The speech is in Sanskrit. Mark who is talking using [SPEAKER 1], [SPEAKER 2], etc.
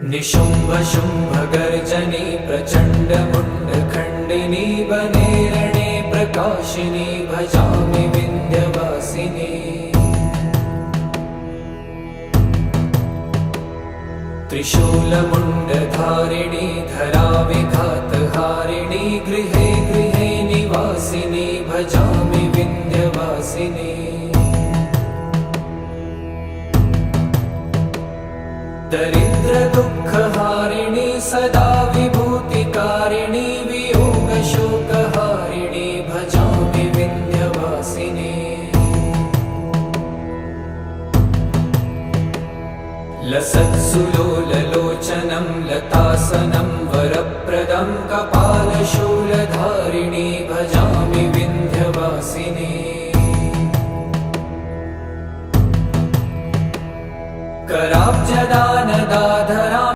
[SPEAKER 1] निशुम्भ शुम्भ गर्जनी प्रचण्ड मुण्ड खण्डिनी वने रणे प्रकाशिनी भजामि विन्ध्यवासिनी। त्रिशूलमुण्डधारिणी धराविघातहारिणी गृहे गृहे निवासिनी भजामि विन्ध्यवासिनी। दरिद्र दुःखहारिणी सदा विभूतिकारिणी वियोगशोकहारिणी भजामि विन्ध्यवासिनी। लसत्सुलोललोचनं लतासनं वरप्रदं कपालं